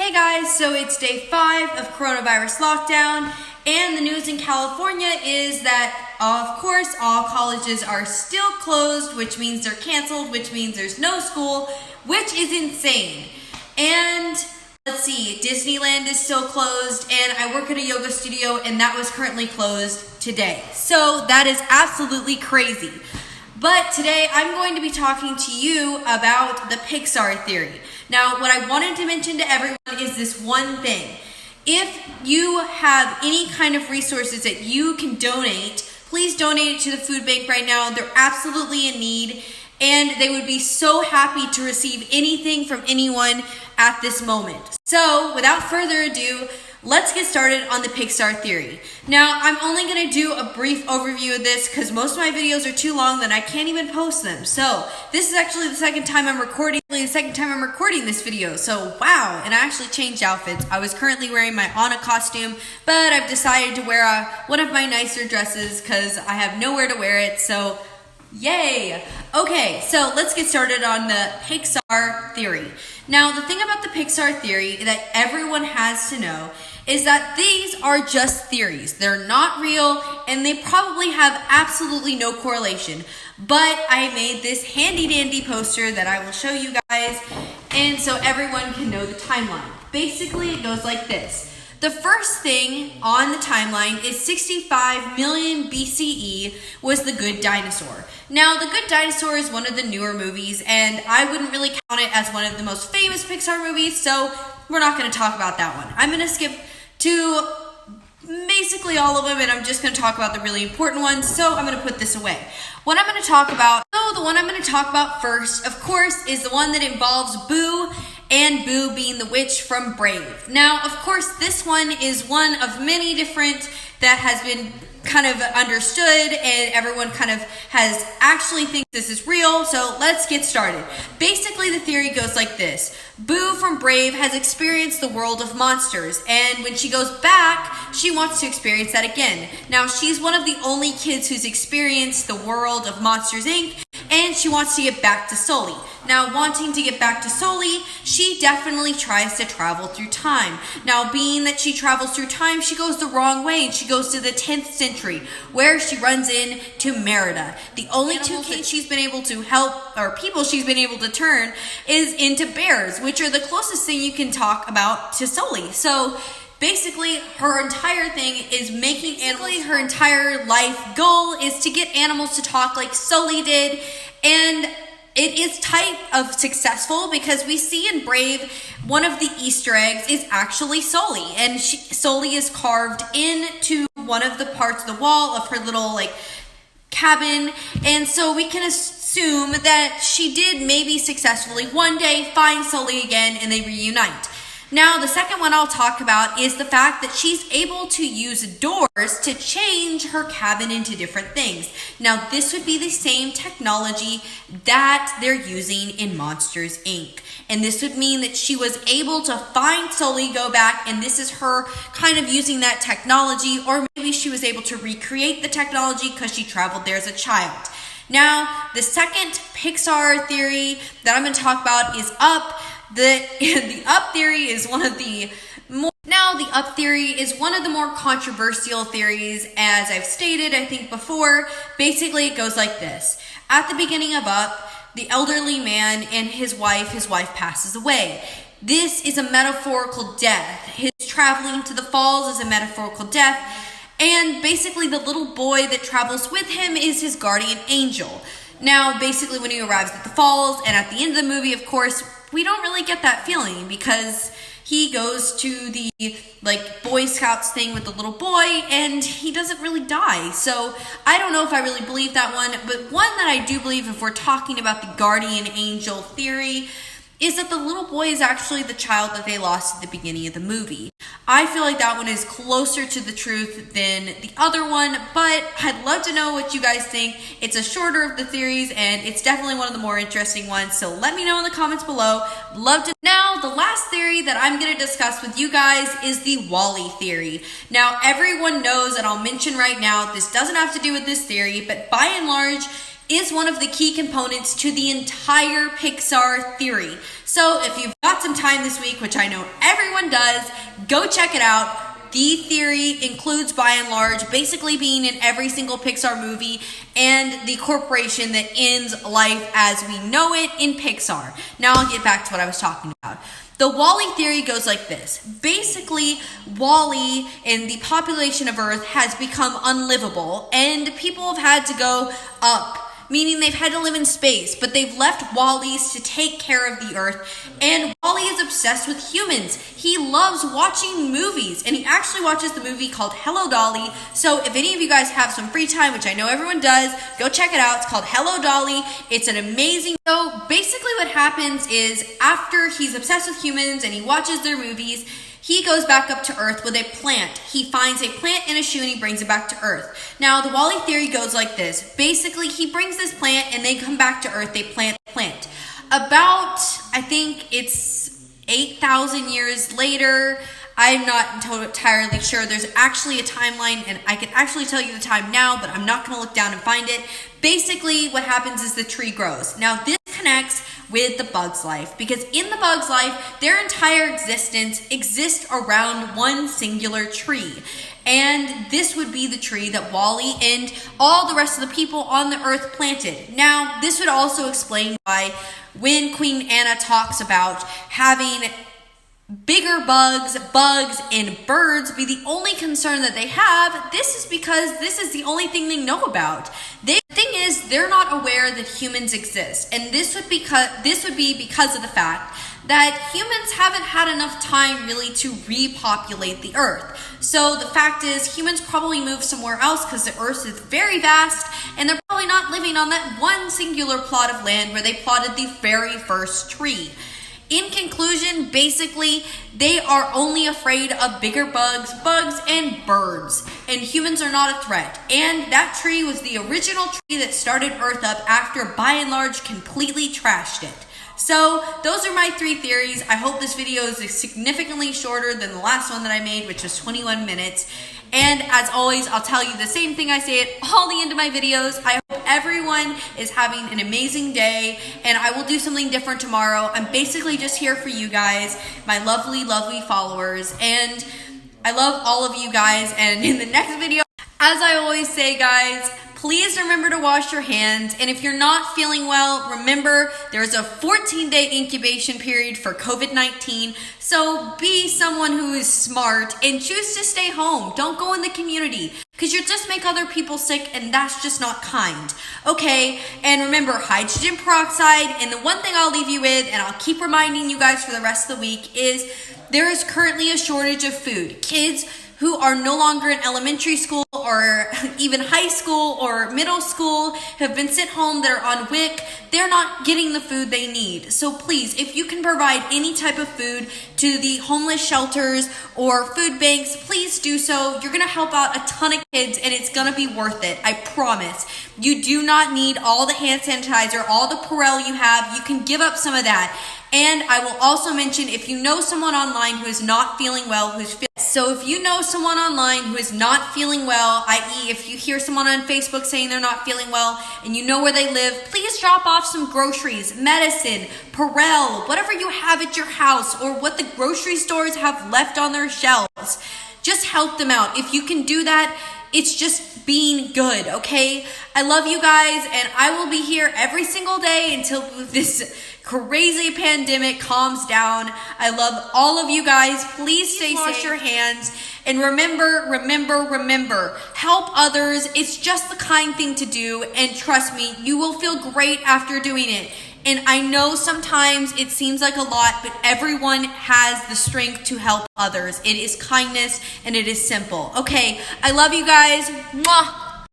Hey guys, so it's day 5 of coronavirus lockdown, and the news in California is that, of course, all colleges are still closed, which means they're canceled, which means there's no school, which is insane. And let's see, Disneyland is still closed, and I work at a yoga studio, and that was currently closed today. So that is absolutely crazy. But today I'm going to be talking to you about the Pixar Theory. Now, what I wanted to mention to everyone is this one thing. If you have any kind of resources that you can donate, please donate it to the food bank right now. They're absolutely in need, and they would be so happy to receive anything from anyone at this moment. So, without further ado, let's get started on the Pixar Theory. Now, I'm only going to do a brief overview of this because most of my videos are too long that I can't even post them. So, this is actually the second time I'm recording this video. So, wow, and I actually changed outfits. I was currently wearing my Anna costume, but I've decided to wear one of my nicer dresses because I have nowhere to wear it. So, yay! Okay, so let's get started on the Pixar Theory. Now, the thing about the Pixar Theory that everyone has to know is that these are just theories. They're not real, and they probably have absolutely no correlation. But I made this handy-dandy poster that I will show you guys, and so everyone can know the timeline. Basically, it goes like this. The first thing on the timeline is 65 million BCE was The Good Dinosaur. Now, The Good Dinosaur is one of the newer movies, and I wouldn't really count it as one of the most famous Pixar movies, so we're not going to talk about that one. I'm going to skip to basically all of them, and I'm just going to talk about the really important ones, so I'm going to put this away. What I'm going to talk about, the one I'm going to talk about first, of course, is the one that involves Boo, and Boo being the witch from Brave. Now, of course, this one is one of many different that has been kind of understood, and everyone kind of has actually thinks this is real, so let's get started. Basically, the theory goes like this. Boo from Brave has experienced the world of monsters, and when she goes back, she wants to experience that again. Now, she's one of the only kids who's experienced the world of Monsters, Inc., and she wants to get back to Sully. Now, wanting to get back to Sully, she definitely tries to travel through time. Now, being that she travels through time, she goes the wrong way, and she goes to the 10th century, where she runs into Merida. The only two kids she's been able to help, or people she's been able to turn, is into bears, which are the closest thing you can talk about to Sully. So, basically, her entire thing is making animals. Her entire life goal is to get animals to talk like Sully did, and it is type of successful because we see in Brave, one of the Easter eggs is actually Sully, and Sully is carved into one of the parts of the wall of her little cabin, and so we can assume that she did maybe successfully one day find Sully again and they reunite. Now, the second one I'll talk about is the fact that she's able to use doors to change her cabin into different things. Now, this would be the same technology that they're using in Monsters, Inc. And this would mean that she was able to find Sully, go back, and this is her kind of using that technology, or maybe she was able to recreate the technology because she traveled there as a child. Now, the second Pixar theory that I'm going to talk about is Up. The Up theory is one of the more controversial theories, as I've stated, I think before. Basically, it goes like this. At the beginning of Up, the elderly man and his wife passes away. This is a metaphorical death. His traveling to the falls is a metaphorical death. And basically, the little boy that travels with him is his guardian angel. Now, basically, when he arrives at the falls, and at the end of the movie, of course, we don't really get that feeling because he goes to the Boy Scouts thing with the little boy and he doesn't really die. So I don't know if I really believe that one, but one that I do believe, if we're talking about the guardian angel theory, is that the little boy is actually the child that they lost at the beginning of the movie. I feel like that one is closer to the truth than the other one, but I'd love to know what you guys think. It's a shorter of the theories, and it's definitely one of the more interesting ones, so let me know in the comments below. Love to. Now, the last theory that I'm going to discuss with you guys is the WALL-E theory. Now, everyone knows, and I'll mention right now, this doesn't have to do with this theory, but by and large, is one of the key components to the entire Pixar theory. So if you've got some time this week, which I know everyone does, go check it out. The theory includes, by and large, basically being in every single Pixar movie and the corporation that ends life as we know it in Pixar. Now I'll get back to what I was talking about. The WALL-E theory goes like this. Basically, WALL-E and the population of Earth has become unlivable, and people have had to go up, meaning they've had to live in space, but they've left WALL-Es to take care of the Earth, and WALL-E is obsessed with humans. He loves watching movies, and he actually watches the movie called Hello Dolly. So if any of you guys have some free time, which I know everyone does, go check it out. It's called Hello Dolly. It's an amazing show. Basically what happens is after he's obsessed with humans and he watches their movies, he goes back up to Earth with a plant. He finds a plant in a shoe and he brings it back to Earth. Now, the WALL-E theory goes like this. Basically, he brings this plant and they come back to Earth. They plant the plant. About, I think it's 8,000 years later, I'm not entirely sure. There's actually a timeline, and I can actually tell you the time now, but I'm not going to look down and find it. Basically, what happens is the tree grows. Now, this connects with the bug's life, because in the bug's life, their entire existence exists around one singular tree. And this would be the tree that WALL-E and all the rest of the people on the Earth planted. Now, this would also explain why when Queen Anna talks about having bigger bugs, and birds be the only concern that they have, this is because this is the only thing they know about. The thing is, they're not aware that humans exist, and this would be because of the fact that humans haven't had enough time really to repopulate the Earth. So the fact is, humans probably moved somewhere else because the Earth is very vast, and they're probably not living on that one singular plot of land where they plotted the very first tree. In conclusion, basically, they are only afraid of bigger bugs, and birds. And humans are not a threat. And that tree was the original tree that started Earth up after, by and large, completely trashed it. So, those are my 3 theories. I hope this video is significantly shorter than the last one that I made, which was 21 minutes. And as always, I'll tell you the same thing I say at all the end of my videos. I hope everyone is having an amazing day, and I will do something different tomorrow. I'm basically just here for you guys, my lovely, lovely followers, and I love all of you guys. And in the next video, as I always say, guys, please remember to wash your hands. And if you're not feeling well, remember there's a 14-day incubation period for COVID-19. So be someone who is smart and choose to stay home. Don't go in the community because you'll just make other people sick, and that's just not kind. Okay, and remember hydrogen peroxide. And the one thing I'll leave you with, and I'll keep reminding you guys for the rest of the week, is there is currently a shortage of food. Kids who are no longer in elementary school or even high school or middle school have been sent home that are on WIC. They're not getting the food they need. So please, if you can provide any type of food to the homeless shelters or food banks, please do so. You're gonna help out a ton of kids, and it's gonna be worth it. I promise. You do not need all the hand sanitizer, all the Purell you have. You can give up some of that. And I will also mention, if you know someone online who is not feeling well, so if you know someone online who is not feeling well, i.e. if you hear someone on Facebook saying they're not feeling well and you know where they live, please drop off some groceries, medicine, Purell, whatever you have at your house or what the grocery stores have left on their shelves. Just help them out. If you can do that, it's just being good, okay? I love you guys, and I will be here every single day until this crazy pandemic calms down. I love all of you guys. Please stay safe. Wash your hands. And remember, help others. It's just the kind thing to do, and trust me, you will feel great after doing it. And I know sometimes it seems like a lot, but everyone has the strength to help others. It is kindness, and it is simple. Okay, I love you guys. Mwah!